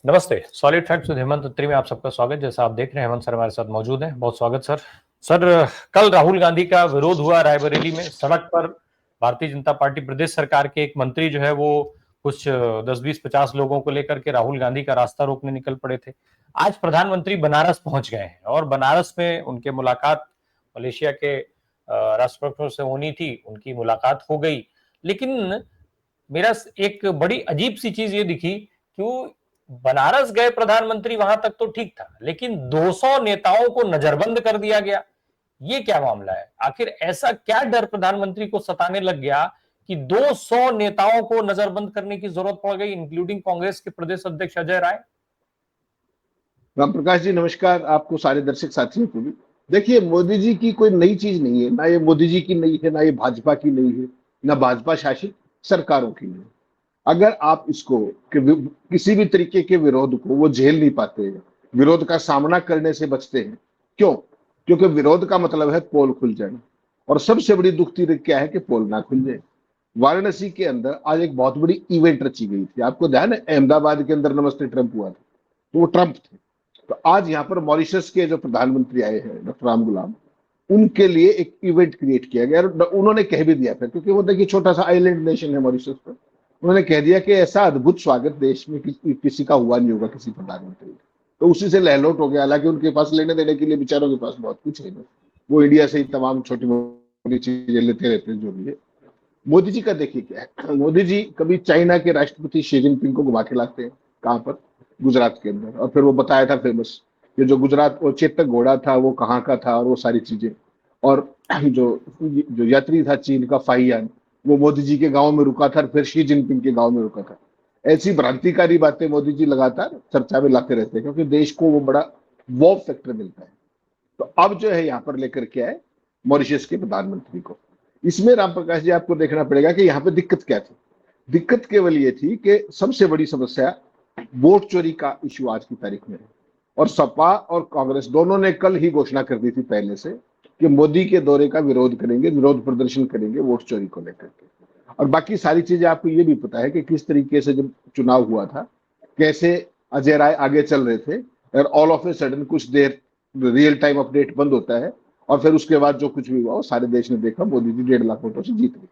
नमस्ते। Solid facts with Hemant उत्तरी में आप सबका स्वागत। जैसा आप देख रहे हैं हेमंत सर हमारे साथ मौजूद हैं। बहुत स्वागत सर। सर, कल राहुल गांधी का विरोध हुआ रायबरेली में सड़क पर। भारतीय जनता पार्टी प्रदेश सरकार के एक मंत्री जो है वो कुछ 10-20-50 लोगों को लेकर के राहुल गांधी का रास्ता रोकने निकल पड़े थे। आज प्रधानमंत्री बनारस पहुंच गए हैं और बनारस में उनके मुलाकात मलेशिया के राष्ट्रप्रमुख से होनी थी, उनकी मुलाकात हो गई। लेकिन मेरा एक बड़ी अजीब सी चीज ये दिखी, क्यों बनारस गए प्रधानमंत्री, वहां तक तो ठीक था, लेकिन 200 नेताओं को नजरबंद कर दिया गया। ये क्या मामला है? आखिर ऐसा क्या डर प्रधानमंत्री को सताने लग गया कि 200 नेताओं को नजरबंद करने की जरूरत पड़ गई, इंक्लूडिंग कांग्रेस के प्रदेश अध्यक्ष अजय राय? राम प्रकाश जी नमस्कार, आपको सारे दर्शक साथियों को भी। देखिए, मोदी जी की कोई नई चीज नहीं है, ना ये मोदी जी की नई है, ना ये भाजपा की नई है, ना भाजपा शासित सरकारों की नहीं है। अगर आप इसको किसी भी तरीके के विरोध को वो झेल नहीं पाते हैं, विरोध का सामना करने से बचते हैं। क्यों? क्योंकि विरोध का मतलब है पोल खुल जाना, और सबसे बड़ी दुखती क्या है कि पोल ना खुल जाए। वाराणसी के अंदर आज एक बहुत बड़ी इवेंट रची गई थी, आपको ध्यान है? अहमदाबाद के अंदर नमस्ते ट्रंप हुआ था, तो वो ट्रंप थे। तो आज यहाँ पर मॉरिशस के जो प्रधानमंत्री आए हैं डॉक्टर राम गुलाम, उनके लिए एक इवेंट क्रिएट किया गया। और उन्होंने कह भी दिया था, क्योंकि वो देखिए छोटा सा आइलैंड नेशन है मॉरिशस पर, उन्होंने कह दिया कि ऐसा अद्भुत स्वागत देश में किसी का हुआ नहीं होगा, किसी प्रधानमंत्री का। तो उसी से लहलोट हो गया। हालांकि उनके पास लेने देने के लिए बेचारों के पास बहुत कुछ है, वो इंडिया से ही तमाम छोटी मोटी चीजें लेते रहते हैं जो भी है। मोदी जी का देखिए क्या है, मोदी जी कभी चाइना के राष्ट्रपति शी जिनपिंग को घुमा के लाते हैं, कहां पर? गुजरात के अंदर। और फिर वो बताया था फेमस, ये जो गुजरात वो चेतक घोड़ा था वो कहाँ का था, और वो सारी चीजें। और जो जो यात्री था चीन का फाइयान, वो मोदी जी के गांव में रुका था, फिर शी जिनपिंग के गांव में रुका था। ऐसी भ्रांतिकारी बातें मोदी जी लगातार चर्चा में लाते रहते हैं, क्योंकि देश को वो बड़ा वॉ फैक्टर मिलता है। तो अब जो है यहाँ पर लेकर के आए मॉरिशस के प्रधानमंत्री को। इसमें राम प्रकाश जी आपको देखना पड़ेगा कि यहाँ पे दिक्कत क्या थी। दिक्कत केवल ये थी कि सबसे बड़ी समस्या वोट चोरी का इश्यू आज की तारीख में है। और सपा और कांग्रेस दोनों ने कल ही घोषणा कर दी थी पहले से कि मोदी के दौरे का विरोध करेंगे, विरोध प्रदर्शन करेंगे वोट चोरी को लेकर के। और बाकी सारी चीजें आपको ये भी पता है कि किस तरीके से जब चुनाव हुआ था, कैसे अजय राय आगे चल रहे थे, और ऑल ऑफ ए सडन कुछ देर रियल टाइम अपडेट बंद होता है, और फिर उसके बाद जो कुछ भी हुआ वो सारे देश ने देखा, मोदी जी 1.5 लाख वोटों से जीत गए।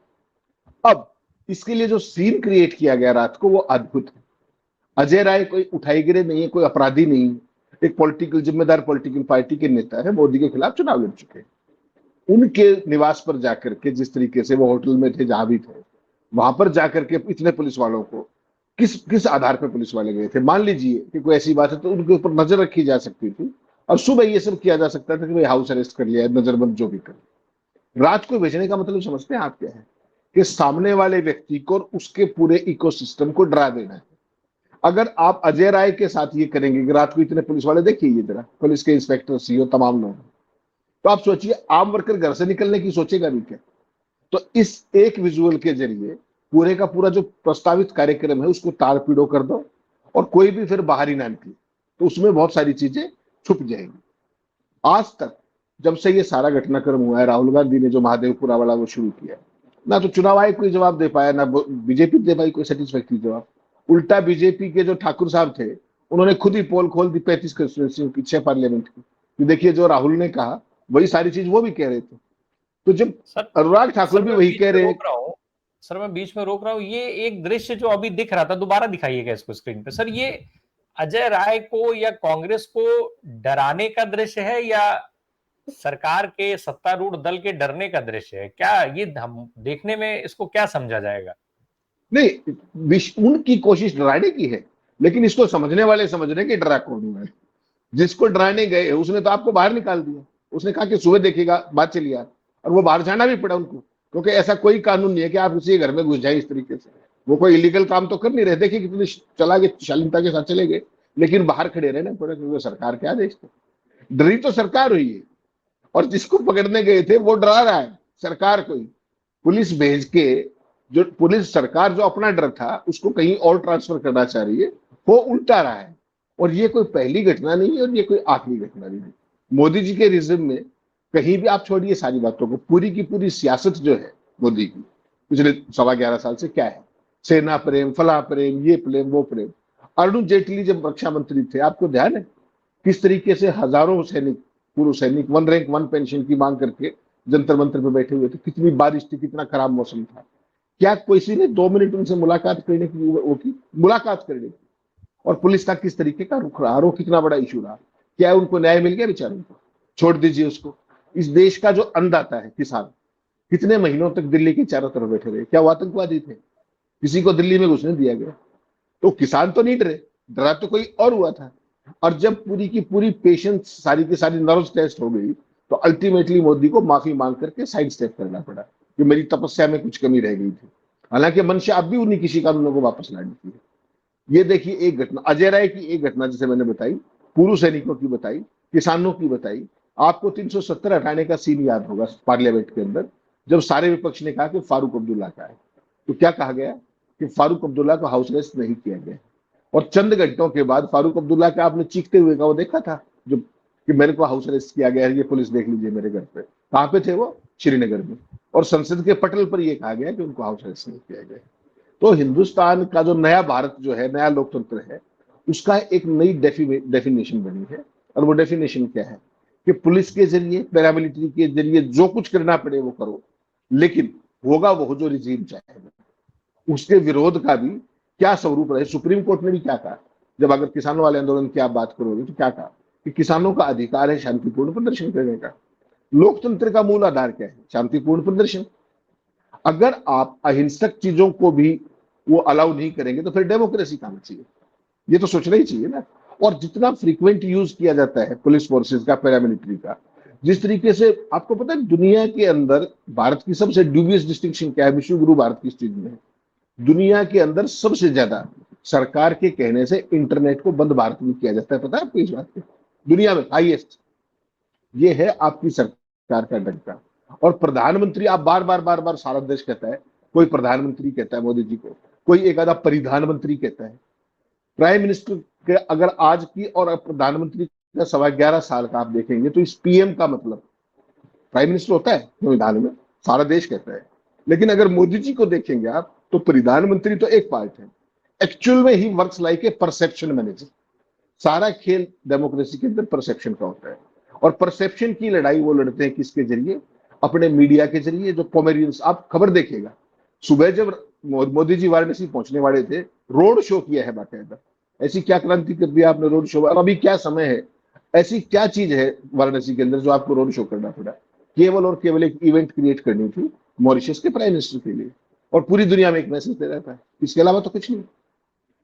अब इसके लिए जो सीन क्रिएट किया गया रात को वो अद्भुत है। अजय राय कोई उठाई गिरे नहीं है, कोई अपराधी नहीं है, एक पॉलिटिकल जिम्मेदार पॉलिटिकल पार्टी के नेता है, मोदी के खिलाफ चुनाव लड़ चुके हैं। उनके निवास पर जाकर के, जिस तरीके से वो होटल में थे जहां भी थे, वहां पर जाकर के इतने पुलिस वालों को किस किस आधार पर पुलिस वाले गए थे? मान लीजिए कि कोई ऐसी बात है तो उनके ऊपर नजर रखी जा सकती थी, और सुबह ये सब किया जा सकता था कि भाई हाउस अरेस्ट कर लिया, नजरबंद जो भी कर। रात को भेजने का मतलब समझते हैं आप क्या है? कि सामने वाले व्यक्ति को और उसके पूरे इकोसिस्टम को डरा देना है। अगर आप अजय राय के साथ ये करेंगे कि रात को इतने पुलिस वाले, देखिए ये जरा पुलिस के इंस्पेक्टर, सीओ, तमाम लोग, तो आप सोचिए आम वर्कर घर से निकलने की सोचेगा भी क्या? तो इस एक विजुअल के जरिए पूरे का पूरा जो प्रस्तावित कार्यक्रम है उसको तार पीड़ो कर दो, और कोई भी फिर बाहर ही ना निकले, तो उसमें बहुत सारी चीजें छुप जाएंगी। आज तक जब से ये सारा घटनाक्रम हुआ है, राहुल गांधी ने जो महादेवपुरा वाला वो शुरू किया, ना तो चुनाव आयोग कोई जवाब दे पाया, ना बीजेपी दे पाई कोई सेटिस्फैक्टरी जवाब। उल्टा बीजेपी के जो ठाकुर साहब थे, उन्होंने खुद ही पोल खोल दी 35 कंस्टिट्यूंसी की, 6 पार्लियामेंट की। तो देखिए, जो राहुल ने कहा वही सारी चीज वो भी कह रहे थे। तो जब अनुराग ठाकुर भी वही कह रहे हैं। सर मैं बीच में रोक रहा हूं, ये एक दृश्य जो अभी दिख रहा था, दोबारा दिखाइएगा इसको स्क्रीन पे। सर, ये अजय राय को या कांग्रेस को डराने का दृश्य है या सरकार के सत्तारूढ़ दल के डरने का दृश्य है? क्या ये हम देखने में इसको क्या समझा जाएगा? नहीं, उनकी कोशिश डराने की है, लेकिन इसको समझने वाले समझ रहे कि डरा कौन हुआ है। जिसको डराने गए उसने तो आपको बाहर निकाल दिया। उसने कहा कि सुबह देखेगा, बात चली यार। और वो बाहर जाना भी पड़ा उनको, क्योंकि ऐसा कोई कानून नहीं है कि आप किसी घर में घुस जाए इस तरीके से। वो कोई इलीगल काम तो कर नहीं रहे, देखिए कितनी चला के शालीनता के साथ चले गए, लेकिन बाहर खड़े रहना पड़ा, क्योंकि सरकार के आदेश थे। डरी तो सरकार हुई है, और जिसको पकड़ने गए थे वो डरा रहा है सरकार को ही। पुलिस भेज के, जो पुलिस सरकार जो अपना डर था उसको कहीं और ट्रांसफर करना चाह रही है, वो उल्टा रहा है। और ये कोई पहली घटना नहीं है, और ये कोई आखिरी घटना नहीं है। मोदी जी के रिज्म में कहीं भी आप छोड़िए सारी बातों को, पूरी की पूरी सियासत जो है मोदी की पिछले 11.25 साल से क्या है? सेना प्रेम, फला प्रेम, ये प्रेम वो प्रेम। अरुण जेटली जब रक्षा मंत्री थे, आपको ध्यान है किस तरीके से हजारों सैनिक, पूर्व सैनिक वन रैंक वन पेंशन की मांग करके जंतर मंतर पे बैठे हुए थे। कितनी बारिश थी, कितना खराब मौसम था, क्या किसी ने 2 मिनट उनसे मुलाकात करने की वो की, मुलाकात करने की? और पुलिस का किस तरीके का रुख रहा, कितना बड़ा इशू रहा, क्या उनको न्याय मिल गया? बेचारों को छोड़ दीजिए उसको। इस देश का जो अन्नदाता है किसान, कितने महीनों तक दिल्ली के चारों तरफ बैठे रहे? क्या वो आतंकवादी थे? किसी को दिल्ली में घुसने दिया गया? तो किसान तो नहीं डरे, डरा तो कोई और हुआ था। और जब पूरी की पूरी पेशेंस, सारी की सारी नर्व टेस्ट हो गई, तो अल्टीमेटली मोदी को माफी मांग करके साइड स्टेप करना पड़ा कि मेरी तपस्या में कुछ कमी रह गई थी। हालांकि मंशा अब भी उन्हीं किसी कानूनों को वापस लाने की है। ये देखिए एक घटना, अजय राय की एक घटना जिसे मैंने बताई, पूर्व सैनिकों की बताई, किसानों की बताई। आपको 370 हटाने का सीन याद होगा पार्लियामेंट के अंदर, जब सारे विपक्ष ने कहा कि फारूक अब्दुल्ला का है, तो क्या कहा गया कि फारूक अब्दुल्ला को हाउस अरेस्ट नहीं किया गया। और चंद घंटों के बाद फारूक अब्दुल्ला का आपने चीखते हुए का वो देखा था, जो कि मेरे को हाउस अरेस्ट किया गया है, ये पुलिस देख लीजिए मेरे घर पे। कहां पे थे वो? श्रीनगर में। और संसद के पटल पर यह कहा गया कि उनको हाउस अरेस्ट नहीं किया गया। तो हिंदुस्तान का जो नया भारत जो है, नया लोकतंत्र है, उसका एक नई डेफिनेशन बनी है। और वो डेफिनेशन क्या है कि पुलिस के जरिए, पैरामिलिट्री के जरिए जो कुछ करना पड़े वो करो, लेकिन होगा वो जो रिजीम चाहेगा। उसके विरोध का भी क्या स्वरूप रहे? सुप्रीम कोर्ट ने भी क्या कहा, जब अगर किसानों वाले आंदोलन की आप बात करोगे तो क्या कहा कि किसानों का अधिकार है शांतिपूर्ण प्रदर्शन करने का। लोकतंत्र का मूल आधार क्या है? शांतिपूर्ण प्रदर्शन। अगर आप अहिंसक चीजों को भी वो अलाउ नहीं करेंगे तो फिर डेमोक्रेसी कहां चाहिए? ये तो सोचना ही चाहिए ना। और जितना फ्रीक्वेंट यूज किया जाता है पुलिस फोर्सेस का, पैरामिलिट्री का, जिस तरीके से, आपको पता है दुनिया के अंदर भारत की सबसे ड्यूबियस डिस्टिंक्शन क्या है? विश्व गुरु भारत की इस चीज में है। दुनिया के अंदर सबसे ज्यादा सरकार के कहने से इंटरनेट को बंद भारत में किया जाता है, पता है आपको इस बात की? दुनिया में हाईएस्ट। ये है आपकी सरकार का डंका। और प्रधानमंत्री, आप बार बार सारा देश कहता है, कोई प्रधानमंत्री कहता है मोदी जी को, कोई एक आधा परिधान मंत्री कहता है। प्राइम मिनिस्टर के अगर आज की और प्रधानमंत्री का 11.25 साल का आप देखेंगे तो इस पीएम का मतलब प्राइम मिनिस्टर होता है संविधान में, सारा देश कहता है। लेकिन अगर मोदी जी को देखेंगे आप तो प्रधानमंत्री तो एक पार्ट है, एक्चुअल में he works like a perception manager. सारा खेल डेमोक्रेसी के अंदर परसेप्शन का होता है। और परसेप्शन की लड़ाई वो लड़ते हैं किसके जरिए? अपने मीडिया के जरिए। जो पोमेरियंस, आप खबर देखिएगा, सुबह जब मोदी जी वाराणसी पहुंचने वाले थे, रोड शो किया है बाकायदा। ऐसी क्या क्रांति कर दिया आपने रोड शो? और अभी क्या समय है, ऐसी क्या चीज है वाराणसी के अंदर जो आपको रोड शो करना पड़ा? केवल और केवल एक इवेंट क्रिएट करनी थी मॉरिशस के प्राइम मिनिस्टर के लिए, और पूरी दुनिया में एक मैसेज दे रहा था, इसके अलावा तो कुछ नहीं।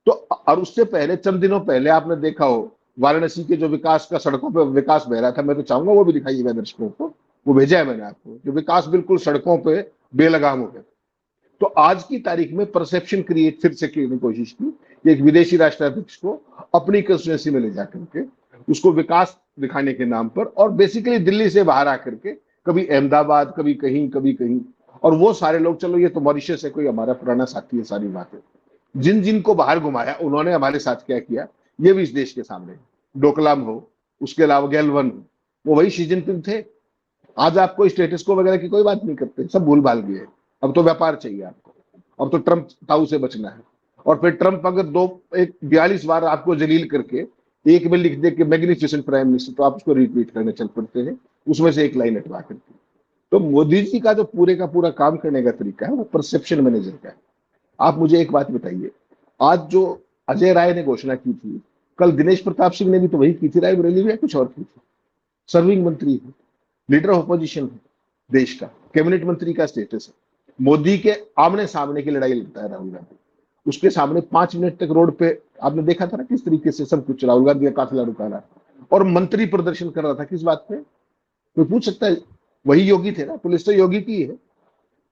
तो और उससे पहले, चंद दिनों पहले आपने देखा हो वाराणसी के जो विकास का, सड़कों पर विकास बह रहा था, मैं तो चाहूंगा वो भी दिखाइएगा दर्शकों को, वो भेजा है मैंने आपको, जो विकास बिल्कुल सड़कों पे बेलगाम हो गया। तो आज की तारीख में परसेप्शन क्रिएट फिर से करने की कोशिश की, एक विदेशी राष्ट्राध्यक्ष को अपनी कंस्टिट्यूएंसी में ले जाकर के उसको विकास दिखाने के नाम पर, और बेसिकली दिल्ली से बाहर आकर के कभी अहमदाबाद, कभी कहीं, कभी कहीं। और वो सारे लोग, चलो ये तो मॉरिशस है, कोई हमारा पुराना साथी है, सारी बातें जिन जिन को बाहर घुमाया उन्होंने हमारे साथ क्या किया, ये भी इस देश के सामने। डोकलाम हो, उसके अलावा गैलवन हो, वो वही शी जिनपिंग थे। आज आपको स्टेटस को वगैरह की कोई बात नहीं करते, सब भूल भाल गए। अब तो व्यापार चाहिए आपको, अब तो ट्रंप ताऊ से बचना है। और फिर ट्रंप अगर 42 बार आपको जलील करके एक में लिख दे कि मैग्निफिसेंट प्राइम मिनिस्टर, तो आप उसको रिट्वीट करने चल पड़ते हैं, उसमें से एक लाइन हटवा करके। तो मोदी जी का जो पूरे का पूरा काम करने का तरीका है वो परसेप्शन मैनेजर का है। आप मुझे एक बात बताइए, आज जो अजय राय ने घोषणा की थी, कल दिनेश प्रताप सिंह ने भी तो वही की थी रायबरेली में, कुछ और की थी। सर्विंग मंत्री है, लीडर ऑफ अपोजिशन है, देश का कैबिनेट मंत्री का स्टेटस है। मोदी के आमने सामने की लड़ाई लड़ता है राहुल गांधी। उसके सामने 5 मिनट तक रोड पे आपने देखा था ना किस तरीके से सब कुछ राहुल गांधी का काफिला रुका रहा, और मंत्री प्रदर्शन कर रहा था किस बात पे? कोई पूछ सकता है? वही योगी थे ना, पुलिस तो योगी की है।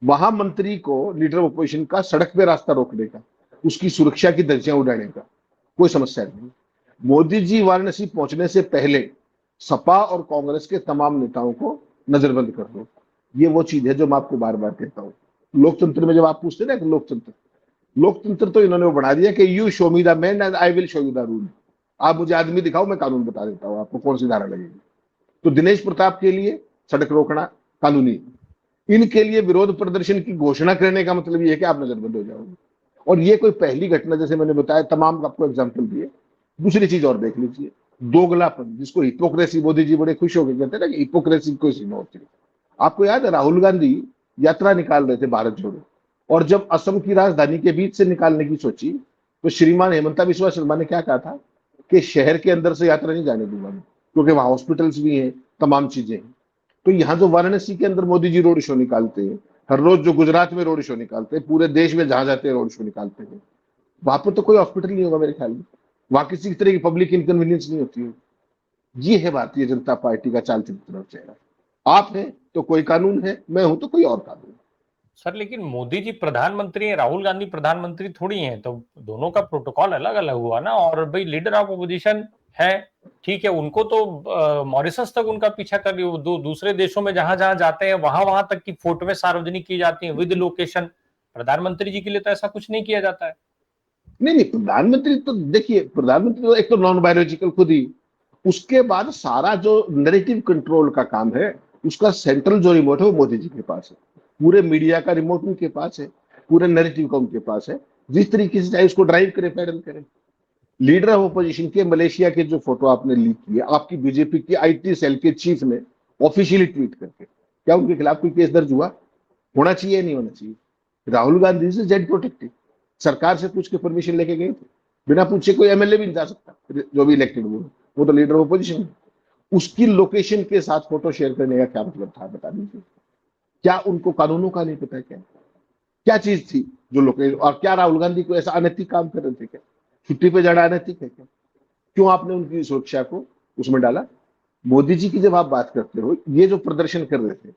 वहां मंत्री को, लीडर ऑफ अपोजिशन का, सड़क पे रास्ता रोकने का, उसकी सुरक्षा की धज्जियां उड़ाने का कोई समस्या नहीं। मोदी जी वाराणसी पहुंचने से पहले सपा और कांग्रेस के तमाम नेताओं को नजरबंद कर दो। ये वो चीज है जो मैं आपको बार बार कहता हूँ। लोकतंत्र में जब आप पूछते ना लोकतंत्र, लोकतंत्र तो इन्होंने बढ़ा दिया कि you show me the man and I will show you the rule. आप मुझे आदमी दिखाओ, मैं कानून बता देता हूँ आपको कौन सी धारा लगेगी। तो दिनेश प्रताप के लिए सड़क रोकना कानूनी, इनके लिए विरोध प्रदर्शन की घोषणा करने का मतलब ये है कि आप नजरबंद हो जाओगे। और ये कोई पहली घटना, जैसे मैंने बताया, तमाम आपको एग्जाम्पल दिए। दूसरी चीज और देख लीजिए, दोगलापन, जिसको हिपोक्रेसी, मोदी जी बड़े खुश होकर कहते हैं ना कि हिपोक्रेसी कोई सीमा होती है। आपको याद है राहुल गांधी यात्रा निकाल रहे थे भारत जोड़ो, और जब असम की राजधानी के बीच से निकालने की सोची तो श्रीमान हेमंता बिस्वा शर्मा ने क्या कहा था कि शहर के अंदर से यात्रा नहीं जाने दूंगा मैं, क्योंकि वहां हॉस्पिटल्स भी हैं, तमाम चीजें हैं। तो यहाँ जो वाराणसी के अंदर मोदी जी रोड शो निकालते हैं, हर रोज जो गुजरात में रोड शो निकालते हैं, पूरे देश में जहां जाते हैं रोड शो निकालते हैं, वहां पर तो कोई हॉस्पिटल नहीं होगा मेरे ख्याल में, वहां किसी तरह की पब्लिक इनकन्वीनियंस नहीं होती है। ये है भारतीय जनता पार्टी का चाल चरित्र और चेहरा। आप हैं तो कोई कानून है, मैं हूं तो कोई और कानून। सर लेकिन मोदी जी प्रधानमंत्री हैं, राहुल गांधी प्रधानमंत्री थोड़ी हैं, तो दोनों का प्रोटोकॉल अलग अलग हुआ ना। और भाई लीडर ऑफ ओपोजिशन है, ठीक है, उनको तो मॉरिशस तक उनका पीछा कर दूसरे देशों में जहां जहां जाते हैं वहां वहां तक की फोटोएं सार्वजनिक की जाती हैं विद लोकेशन। प्रधानमंत्री जी के लिए तो ऐसा कुछ नहीं किया जाता है। नहीं नहीं, प्रधानमंत्री तो देखिए, प्रधानमंत्री तो एक तो नॉन बायोलॉजिकल खुद ही, उसके बाद सारा जो नैरेटिव कंट्रोल का काम है उसका सेंट्रल जो रिमोट है वो मोदी जी के पास है, पूरे मीडिया का रिमोट उनके पास है, पूरे नैरेटिव का उनके पास है। जिस तरीके से चाहे उसको ड्राइव करे, पैडल करे। लीडर ऑफ ओपोजिशन के मलेशिया के जो फोटो आपने लीक किए, आपकी बीजेपी की आईटी सेल के चीफ ने ऑफिशियली ट्वीट करके, क्या उनके खिलाफ कोई केस दर्ज हुआ? होना चाहिए, नहीं होना चाहिए? राहुल गांधी से जेड प्रोटेक्टेड, सरकार से पूछ के परमिशन लेके गए थे, बिना पूछे कोई एमएलए भी नहीं जा सकता जो भी इलेक्टेड हुए, वो तो लीडर ऑफ ओपोजिशन है। उसकी लोकेशन के साथ फोटो शेयर करने का क्या मतलब था, बता दीजिए। क्या उनको कानूनों का नहीं पता? क्या क्या चीज थी जो लोकेशन? और क्या राहुल गांधी को ऐसा अनैतिक काम कर रहे थे क्या? छुट्टी पे जाना अनैतिक है क्या? क्यों आपने उनकी सुरक्षा को उसमें डाला? मोदी जी की जब आप बात करते हो, ये जो प्रदर्शन कर रहे थे,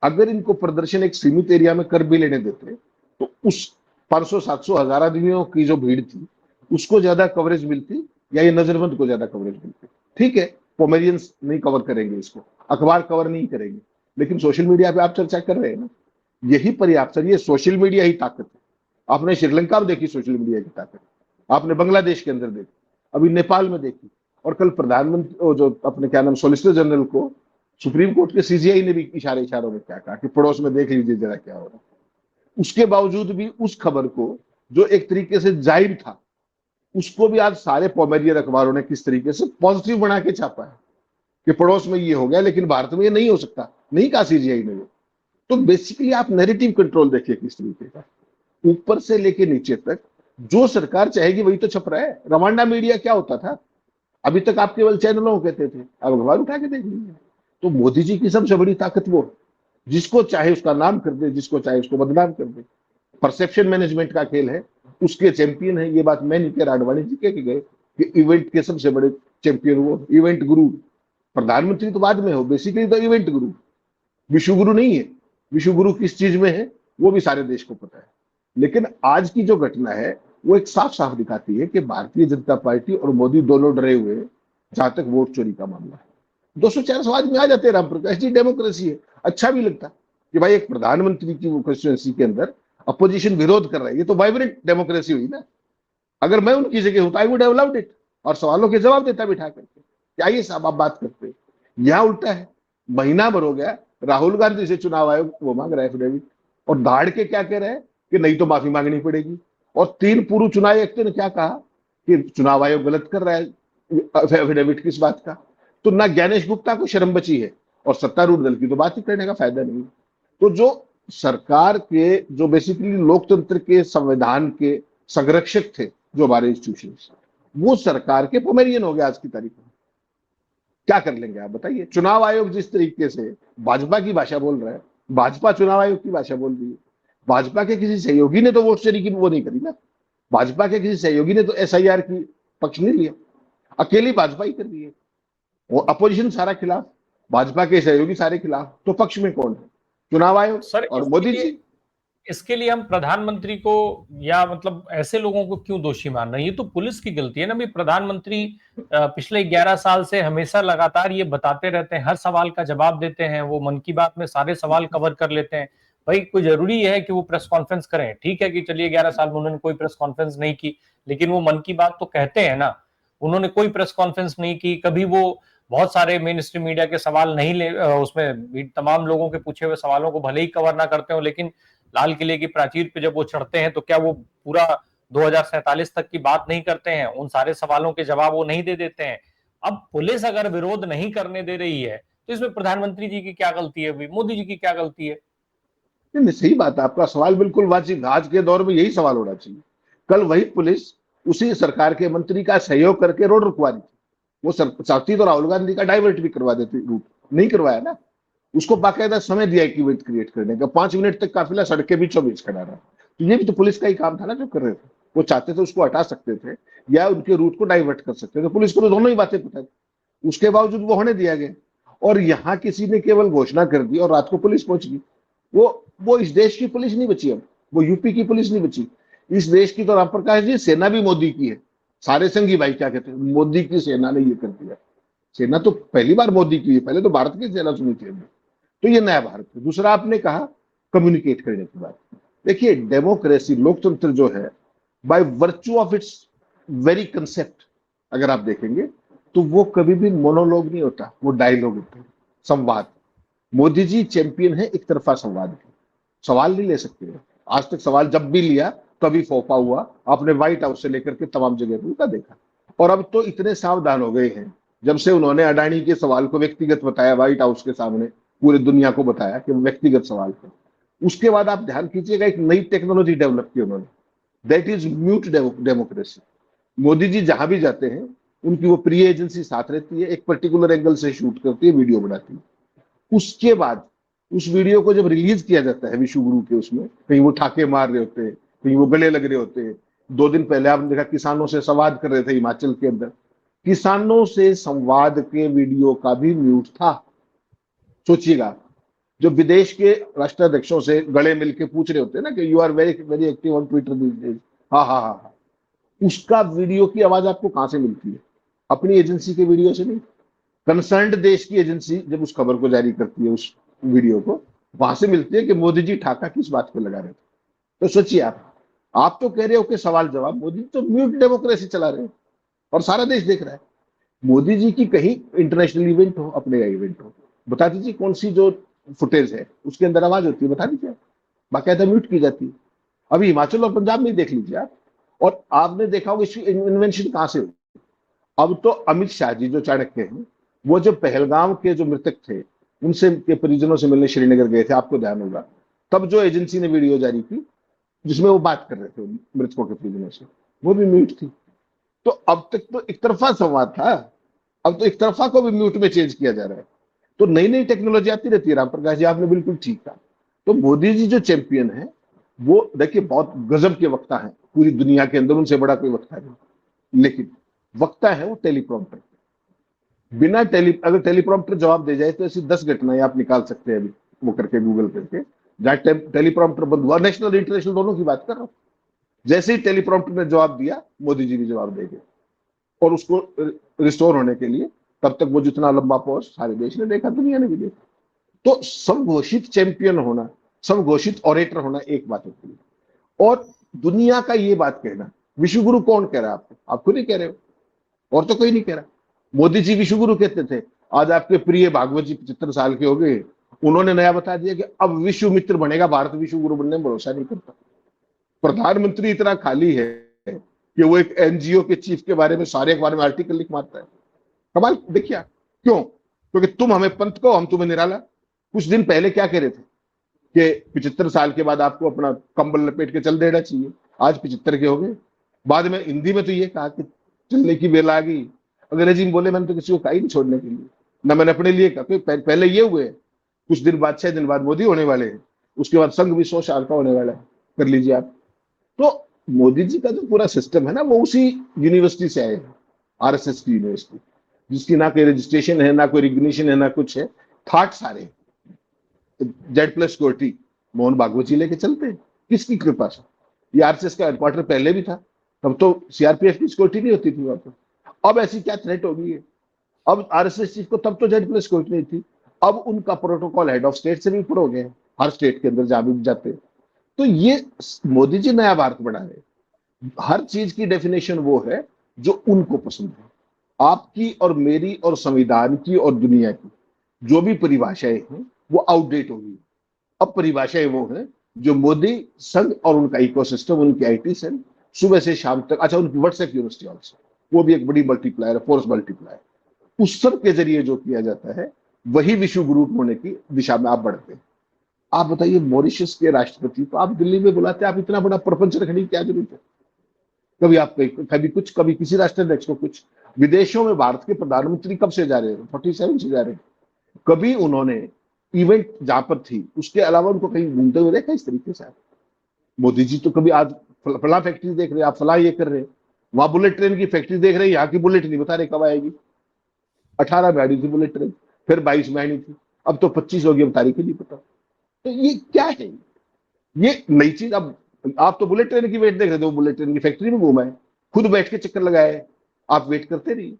अगर इनको प्रदर्शन एक सीमित एरिया में कर भी लेने देते तो उस 500-700 हजार आदमियों की जो भीड़ थी उसको ज्यादा कवरेज मिलती, या ये नजरबंद को ज्यादा कवरेज मिलती? ठीक है, पोमेरियंस नहीं कवर करेंगे इसको, अखबार कवर नहीं करेंगे, लेकिन सोशल मीडिया पे आप चर्चा कर रहे हैं ना, यही पर्याप्त सर, ये सोशल मीडिया ही ताकत है। आपने श्रीलंका में देखी सोशल मीडिया की ताकत, आपने बांग्लादेश के अंदर देखी, अभी नेपाल में देखी, और कल प्रधानमंत्री जो अपने क्या नाम सॉलिसिटर जनरल को सुप्रीम कोर्ट के सीजीआई ने भी इशारों में क्या कहा कि पड़ोस में देख लीजिए जरा क्या हो रहा है। उसके बावजूद भी उस खबर को, जो एक तरीके से जाहिर था, उसको भी आज सारे पोमेरियन अखबारों ने किस तरीके से पॉजिटिव बना के छापा है कि पड़ोस में ये हो गया लेकिन भारत में ये नहीं हो सकता, नहीं कहा सीजीआई ने। तो बेसिकली आप नैरेटिव कंट्रोल देखिए किस तरीके का, ऊपर से लेके नीचे तक जो सरकार चाहेगी वही तो छप रहा है। रवांडा मीडिया क्या होता था, अभी तक आप केवल चैनलों को कहते थे, अब अखबार उठा के देख लीजिए। तो मोदी जी की सबसे बड़ी ताकत वो, जिसको चाहे उसका नाम कर दे, जिसको चाहे उसको बदनाम कर दे। परसेप्शन मैनेजमेंट का खेल है, उसके चैंपियन है। ये बात मैं नहीं कह रहा, आडवाणी जी कह के गए कि इवेंट के सबसे बड़े चैंपियन वो, इवेंट गुरु। प्रधानमंत्री तो बाद में हो, बेसिकली तो इवेंट गुरु, विश्व गुरु नहीं है। विश्व गुरु किस चीज में है वो भी सारे देश को पता है। लेकिन आज की जो घटना है वो एक साफ साफ दिखाती है कि भारतीय जनता पार्टी और मोदी दोनों डरे हुए हैं जहां तक वोट चोरी का मामला है। 200-400 आदमी आ जाते हैं, राम प्रकाश जी, डेमोक्रेसी है। अच्छा भी लगता कि भाई एक प्रधानमंत्री की वो कंस्टिट्यूएंसी के अंदर अपोजिशन विरोध कर रहा है, ये तो वाइब्रेंट डेमोक्रेसी हुई ना। अगर मैं उनकी जगह होता, I would have loved it, और सवालों के जवाब देता बिठा करके। क्या ये साहब आप बात करते हैं? यहां उल्टा है। महीना भर हो गया, राहुल गांधी से चुनाव आयोग वो मांग रहा है एफिडेविट, और दाड़ के क्या कह रहे हैं कि नहीं तो माफी मांगनी पड़ेगी। और 3 पूर्व चुनाव आयुक्त ने क्या कहा कि चुनाव आयोग गलत कर रहा है, एफिडेविट किस बात का? तो ना ज्ञानेश गुप्ता को शर्म बची है, और सत्तारूढ़ दल की तो बात ही करने का फायदा नहीं। तो जो सरकार के, जो बेसिकली लोकतंत्र के संविधान के संरक्षक थे, जो हमारे इंस्टीट्यूशन, वो सरकार के पोमेरियन हो गए आज की तारीख में। क्या कर लेंगे आप बताइए? चुनाव आयोग जिस तरीके से भाजपा की भाषा बोल रहा है, भाजपा चुनाव आयोग की भाषा बोल रही है। भाजपा के किसी सहयोगी ने तो वोट चोरी की वो नहीं करी ना, भाजपा के किसी सहयोगी ने तो एसआईआर की पक्ष नहीं लिया, अकेली भाजपा ही कर रही है। वो अपोजिशन सारा खिलाफ, भाजपा के सहयोगी सारे खिलाफ, तो पक्ष में कौन है? चुनाव आयोग सर और मोदी जी। इसके लिए हम प्रधानमंत्री को या मतलब ऐसे लोगों को क्यों दोषी मान रहे हैं? ये तो पुलिस की गलती है ना। भी प्रधानमंत्री पिछले 11 साल से हमेशा लगातार ये बताते रहते हैं, हर सवाल का जवाब देते हैं, वो मन की बात में सारे सवाल कवर कर लेते हैं। भाई कोई जरूरी है कि वो प्रेस कॉन्फ्रेंस करें? ठीक है कि चलिए 11 साल में उन्होंने कोई प्रेस कॉन्फ्रेंस नहीं की, लेकिन वो मन की बात तो कहते हैं ना। उन्होंने कोई प्रेस कॉन्फ्रेंस नहीं की कभी, वो बहुत सारे मेन स्ट्रीम मीडिया के सवाल नहीं ले, उसमें तमाम लोगों के पूछे हुए सवालों को भले ही कवर ना करते हो, लेकिन लाल किले की प्राचीर पे जब वो चढ़ते हैं तो क्या वो पूरा 2047 तक की बात नहीं करते हैं, उन सारे सवालों के जवाब वो नहीं दे देते हैं। अब पुलिस अगर विरोध नहीं करने दे रही है तो इसमें प्रधानमंत्री जी की क्या गलती है, मोदी जी की क्या गलती है? नहीं नहीं, सही बात है, आपका सवाल बिल्कुल वाजिब। आज के दौर में यही सवाल होना चाहिए। कल वही पुलिस उसी सरकार के मंत्री का सहयोग करके रोड रुकवा दी थी। वो चाहती तो राहुल गांधी का डाइवर्ट भी करवा देती, रूट नहीं करवाया ना। उसको बाकायदा समय दिया इक्विपमेंट क्रिएट करने का, 5 मिनट तक काफिला सड़क के बीचों बीच खड़ा रहा। तो ये भी तो पुलिस का ही काम था ना जो कर रहे थे। वो चाहते थे उसको हटा सकते थे या उनके रूट को डाइवर्ट कर सकते थे, पुलिस को तो दोनों ही बातें पता थी। उसके बावजूद वो होने दिया गया। और यहाँ किसी ने केवल घोषणा कर दी और रात को पुलिस पहुंच गई। वो इस देश की पुलिस नहीं बची। अब वो यूपी की पुलिस नहीं बची। इस देश की तो राम प्रकाश जी सेना भी मोदी की है। सारे संगी भाई क्या कहते हैं, मोदी की सेना ने ये कर दिया। सेना तो पहली बार मोदी की है, पहले तो भारत की सेना सुनी थी। तो ये नया भारत है। दूसरा आपने कहा कम्युनिकेट करने की बात। देखिए डेमोक्रेसी, लोकतंत्र जो है, by virtue of its very concept, अगर आप देखेंगे तो वो कभी भी मोनोलॉग नहीं होता, वो डायलॉग होता है, संवाद। मोदी जी चैंपियन है एक तरफा संवाद के। सवाल नहीं ले सकते हैं। आज तक सवाल जब भी लिया कभी फोपा हुआ। आपने व्हाइट हाउस से लेकर के तमाम जगह पर उनका देखा। और अब तो इतने सावधान हो गए हैं, जब से उन्होंने अडानी के सवाल को व्यक्तिगत बताया व्हाइट हाउस के सामने, पूरी दुनिया को बताया कि व्यक्तिगत सवाल है। उसके बाद आप ध्यान कीजिएगा, एक नई टेक्नोलॉजी डेवलप की उन्होंने, that is mute democracy. Modi ji जहां भी जाते हैं उनकी वो प्रिय एजेंसी साथ रहती है, एक पर्टिकुलर एंगल से शूट करती है, वीडियो बनाती है। उसके बाद उस वीडियो को जब रिलीज किया जाता है विश्व गुरु के, उसमें कहीं वो ठाके मार रहे होते हैं, कहीं वो गले लग रहे होते हैं। 2 दिन पहले आपने देखा किसानों से संवाद कर रहे थे हिमाचल के अंदर, किसानों से संवाद के वीडियो का भी म्यूट था। सोचिएगा, जो विदेश के राष्ट्राध्यक्षों से गले मिलके पूछ रहे होते हैं ना कि you are very very active on Twitter this days, हाँ हाँ हाँ हाँ, उसका वीडियो की आवाज आपको कहां से मिलती है? अपनी एजेंसी के वीडियो से नहीं। कंसर्न्ड देश की एजेंसी जब उस खबर को जारी करती है, उस वीडियो को, वहां से मिलती है कि मोदी जी ठाका किस बात पे लगा रहे थे। तो सोचिए आप तो कह रहे हो कि सवाल जवाब, मोदी तो म्यूट डेमोक्रेसी चला रहे हैं और सारा देश देख रहा है। मोदी जी की कहीं इंटरनेशनल इवेंट हो, अपने का इवेंट हो, बता दीजिए कौन सी जो फुटेज है उसके अंदर आवाज होती है, बता दीजिए। बाकायदा म्यूट की जाती है। अभी हिमाचल और पंजाब में देख लीजिए आप। और आपने देखा होगा इसकी इन्वेंशन कहां से हुई। अब तो अमित शाह जी जो चाणक्य हैं, वो जो पहलगाम के जो मृतक थे उनसे के परिजनों से मिलने श्रीनगर गए थे, आपको ध्यान होगा। तब जो एजेंसी ने वीडियो जारी की जिसमें वो बात कर रहे थे मृतकों के परिजनों से, वो भी म्यूट थी। तो अब तक तो एक तरफा संवाद था, अब तो एक तरफा को भी म्यूट में चेंज किया जा रहा है। तो नई नई टेक्नोलॉजी आती रहती है। राम प्रकाश जी आपने बिल्कुल ठीक कहा। तो मोदी जी जो चैंपियन है, वो देखिए बहुत गजब के वक्ता है पूरी दुनिया के अंदर, उनसे बड़ा कोई वक्ता नहीं। लेकिन वक्ता है वो टेलीप्रॉम्प्टर। बिना अगर टेलीप्रॉम्प्टर जवाब दे जाए तो ऐसी 10 घटनाएं आप निकाल सकते हैं अभी वो करके, गूगल करके, जहां टेलीप्रॉम्प्टर बंद हुआ। नेशनल इंटरनेशनल दोनों की बात कर रहा हूं। जैसे ही टेलीप्रॉम्प्टर ने जवाब दिया, मोदी जी भी जवाब देंगे। और उसको रिस्टोर होने के लिए तब तक वो जितना लंबा पॉज सारे देश ने देखा, दुनिया ने भी देखा। तो संघोषित चैंपियन होना, संघोषित ऑरेटर होना एक बात होती है, और दुनिया का ये बात कहना। विश्व गुरु कौन कह रहा है आपको? आप खुद ही कह रहे हो, और तो कोई नहीं कह रहा। मोदी जी विश्व गुरु कहते थे, आज आपके प्रिय भागवत जी 75 साल के हो गए, उन्होंने नया बता दिया कि अब विश्व मित्र बनेगा भारत, विश्व गुरु बनने में भरोसा नहीं करता। प्रधानमंत्री इतना खाली है कि वो एक एनजीओ के चीफ के बारे में, सारे अखबार में आर्टिकल लिख मारता है। कमाल देखिए क्यों? क्योंकि तुम हमें पंत को, हम तुम्हें निराला। कुछ दिन पहले क्या कह रहे थे कि 75 साल के बाद आपको अपना कंबल लपेट के चल देना चाहिए, आज 75 के हो गए। बाद में हिंदी में तो ये कहा कि चलने की बेला आ गई। अंग्रेजी में बोले मैंने तो किसी को कहा ही नहीं छोड़ने के लिए, ना मैंने अपने लिए कहा। पहले ये हुए, कुछ दिन बाद 6 दिन बाद मोदी होने वाले हैं, उसके बाद संघ भी 100 साल का होने वाला है, कर लीजिए आप। तो मोदी जी का जो पूरा सिस्टम है ना, वो उसी यूनिवर्सिटी से आए हैं, आरएसएस की यूनिवर्सिटी, जिसकी ना कोई रजिस्ट्रेशन है, ना कोई रिकग्निशन है, ना कुछ है। थाट सारे Z+ सिक्योरिटी मोहन भागवत जी लेके चलते हैं, किसकी कृपा से? ये आरएसएस का हेडक्वार्टर पहले भी था, तब तो सीआरपीएफ की सिक्योरिटी नहीं होती थी वहां पर। अब ऐसी क्या थ्रेट हो गई है? अब आरएसएस चीफ को तब तो Z+ सिक्योरिटी नहीं थी, अब उनका प्रोटोकॉल हेड ऑफ स्टेट से भी ऊपर हो गया है, हर स्टेट के अंदर जहां भी जाते हैं। तो ये मोदी जी नया भारत बना रहे। हर चीज की डेफिनेशन वो है जो उनको पसंद है। आपकी और मेरी और संविधान की और दुनिया की जो भी परिभाषाएं हैं वो आउटडेट होगी। अब परिभाषाएं वो हैं जो मोदी, संघ और उनका इकोसिस्टम, उनकी आईटी सेल सुबह से शाम तक। अच्छा, उनकी व्हाट्सएप यूनिवर्सिटी ऑल्सो, वो भी एक बड़ी मल्टीप्लायर है, फोर्स मल्टीप्लायर। उस सब के जरिए जो किया जाता है वही विश्व गुरु होने की दिशा में आप बढ़ते हैं। आप बताइए, मॉरिशस के राष्ट्रपति को आप दिल्ली में बुलाते हैं, आप इतना बड़ा प्रपंच रखने की क्या जरूरत है? कभी आप कभी कुछ, कभी किसी राष्ट्राध्यक्ष को कुछ। विदेशों में भारत के प्रधानमंत्री कब से जा रहे हैं? 47 से जा रहे हैं। कभी उन्होंने इवेंट जहां पर थी उसके अलावा उनको कहीं घूमते हुए देखा इस तरीके से? मोदी जी तो कभी आज फला फैक्ट्री देख रहे हैं, आप फला ये कर रहे हैं, वहां बुलेट ट्रेन की फैक्ट्री देख रहे हैं, यहाँ की बुलेट नहीं बता रहे कब आएगी। 18 में आनी थी बुलेट ट्रेन, फिर 22 में आनी थी, अब तो 25 हो गई, अब तारीख ही नहीं पता। तो ये क्या है? ये नई चीज। अब आप तो बुलेट ट्रेन की वेट देख रहे थे, वो बुलेट ट्रेन की फैक्ट्री में घूमा है, खुद बैठ के चक्कर लगाए, आप वेट करते रहिए।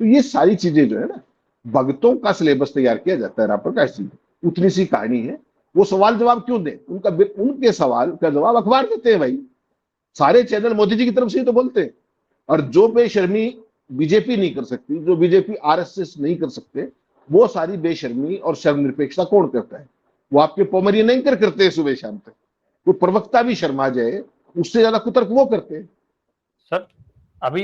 तो ये सारी चीजें जो है ना, भगतों का सिलेबस तैयार किया जाता है राम प्रकाश जी। उतनी सी कहानी है। वो सवाल जवाब क्यों दें? उनके सवाल का जवाब अखबार देते हैं भाई। सारे चैनल मोदी जी की तरफ से ही तो बोलते हैं। और जो बेशर्मी बीजेपी नहीं कर सकती, जो बीजेपी आरएसएस नहीं कर सकते, वो सारी बेशर्मी और शर्मनिरपेक्षता कौन करता है? वो आपके पोमरियन एंकर करते हैं सुबह शाम तक। वो प्रवक्ता भी शर्मा जाए, उससे ज्यादा कुतर्क वो करते हैं। सर, अभी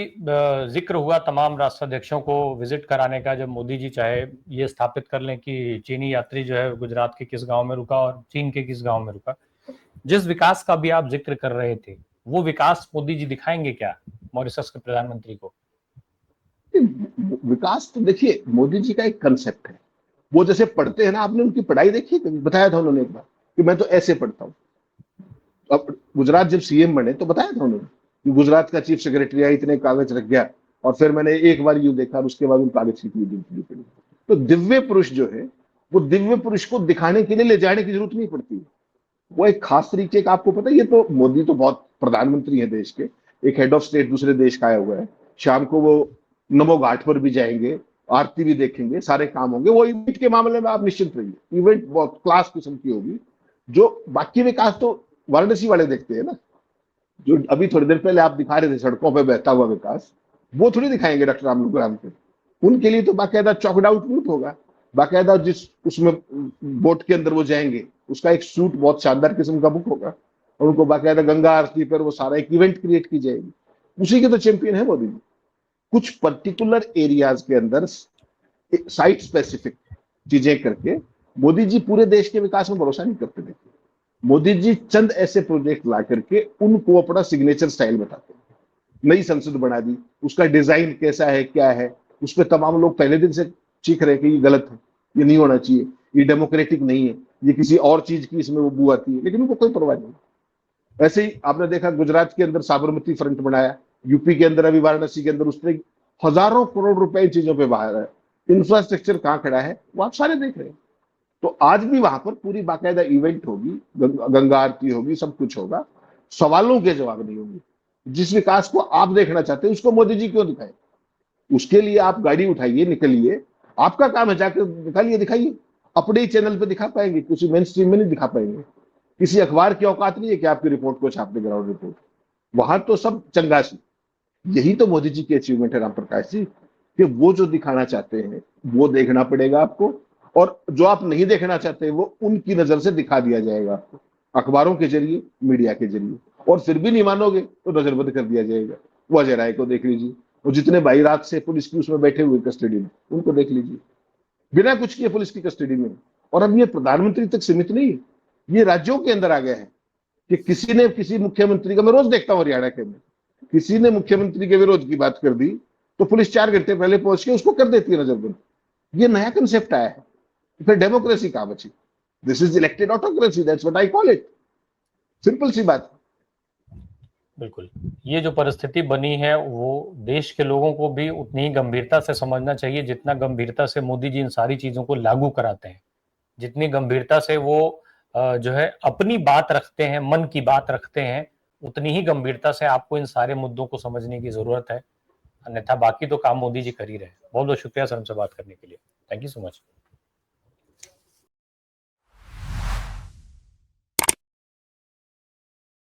जिक्र हुआ तमाम राष्ट्राध्यक्षों को विजिट कराने का, जब मोदी जी चाहे ये स्थापित कर लें कि चीनी यात्री जो है गुजरात के किस गांव में रुका और चीन के किस गांव में रुका। जिस विकास का भी आप जिक्र कर रहे थे, वो विकास मोदी जी दिखाएंगे क्या मॉरिशस के प्रधानमंत्री को? विकास तो देखिए, मोदी जी का एक कंसेप्ट है। वो जैसे पढ़ते हैं ना, आपने उनकी पढ़ाई देखी? कभी बताया था उन्होंने एक बार कि मैं तो ऐसे पढ़ता हूँ। अब गुजरात जब सीएम बने तो बताया था उन्होंने कि गुजरात का चीफ सेक्रेटरी आया, इतने कागज रख गया, और फिर मैंने एक बार यूं देखा और उसके बाद उन कागज की पड़ी। तो दिव्य पुरुष जो है, वो दिव्य पुरुष को दिखाने के लिए ले जाने की जरूरत नहीं पड़ती। वो एक खास तरीके का, आपको पता है, ये तो मोदी तो बहुत प्रधानमंत्री है देश के, एक हेड ऑफ स्टेट दूसरे देश का आया हुआ है। शाम को वो नमो घाट पर भी जाएंगे, आरती भी देखेंगे, सारे काम होंगे। वो इवेंट के मामले में आप निश्चिंत रहिए, इवेंट बहुत क्लास किस्म की होगी। जो बाकी विकास तो वाराणसी वाले देखते हैं ना, जो अभी थोड़ी देर पहले आप दिखा रहे थे सड़कों पर बहता हुआ विकास, वो थोड़ी दिखाएंगे डॉक्टर राम के। उनके लिए तो बाकायदा चौकड आउट रूट होगा, बाकायदा जिस उसमें बोट के अंदर वो जाएंगे, उसका एक सूट बहुत शानदार किस्म का बुक होगा, और उनको बाकायदा गंगा आरती पर वो सारा एक इवेंट क्रिएट की जाएगी। उसी के तो चैंपियन है मोदी जी। कुछ पर्टिकुलर एरियाज के अंदर साइट स्पेसिफिक चीजें करके मोदी जी पूरे देश के विकास में भरोसा नहीं करते। देखिए, मोदी जी चंद ऐसे प्रोजेक्ट ला करके उनको अपना सिग्नेचर स्टाइल बताते हैं। नई संसद बना दी, उसका डिजाइन कैसा है, क्या है, उस पर तमाम लोग पहले दिन से चीख रहे कि ये गलत है, ये नहीं होना चाहिए, ये डेमोक्रेटिक नहीं है, ये किसी और चीज की इसमें वो बू आती है, लेकिन उनको कोई परवाह नहीं। ऐसे ही आपने देखा गुजरात के अंदर साबरमती फ्रंट बनाया, यूपी के अंदर अभी वाराणसी के अंदर उसने हजारों करोड़ रुपए इन चीजों पे बाहर है। इंफ्रास्ट्रक्चर कहाँ खड़ा है वो आप सारे देख रहे हैं। तो आज भी वहां पर पूरी बाकायदा इवेंट होगी, गंगा आरती होगी, सब कुछ होगा, सवालों के जवाब नहीं होंगे। जिस विकास को आप देखना चाहते हैं उसको मोदी जी क्यों दिखाए? उसके लिए आप गाड़ी उठाइए, निकलिए, आपका काम है, जाकर निकालिए, दिखाइए। अपने ही चैनल पे दिखा पाएंगे, किसी मेन स्ट्रीम में नहीं दिखा पाएंगे। किसी अखबार की औकात नहीं है कि आपकी रिपोर्ट को छापने, ग्राउंड रिपोर्ट। वहां तो सब चंगासी। यही तो मोदी जी की अचीवमेंट है राम प्रकाश जी, कि वो जो दिखाना चाहते हैं वो देखना पड़ेगा आपको, और जो आप नहीं देखना चाहते वो उनकी नजर से दिखा दिया जाएगा आपको, अखबारों के जरिए, मीडिया के जरिए। और फिर भी नहीं मानोगे तो नजरबंद कर दिया जाएगा। वो अजय राय को देख लीजिए, और जितने भाई रात से पुलिस की उसमें बैठे हुए कस्टडी में, उनको देख लीजिए, बिना कुछ किए पुलिस की कस्टडी में। और अब ये प्रधानमंत्री तक सीमित नहीं है, ये राज्यों के अंदर आ गया है कि किसी ने किसी मुख्यमंत्री का, मैं रोज देखता हूँ हरियाणा के में, किसी ने मुख्यमंत्री के विरोध की बात कर दी तो पुलिस 4 घंटे पहले पहुंच के उसको कर देती है नजरबंद। ये नया कंसेप्ट आया है। फिर डेमोक्रेसी कहां बची? This is elected autocracy, that's what I call it. Simple सी बात। बिल्कुल, ये जो परिस्थिति बनी है वो देश के लोगों को भी उतनी ही गंभीरता से समझना चाहिए जितना गंभीरता से मोदी जी इन सारी चीजों को लागू कराते हैं, जितनी गंभीरता से वो जो है अपनी बात रखते हैं, मन की बात रखते हैं, उतनी ही गंभीरता से आपको इन सारे मुद्दों को समझने की जरूरत है। अन्यथा बाकी तो काम मोदी जी कर ही रहे हैं। बहुत बहुत शुक्रिया सर हमसे बात करने के लिए। Thank you so much.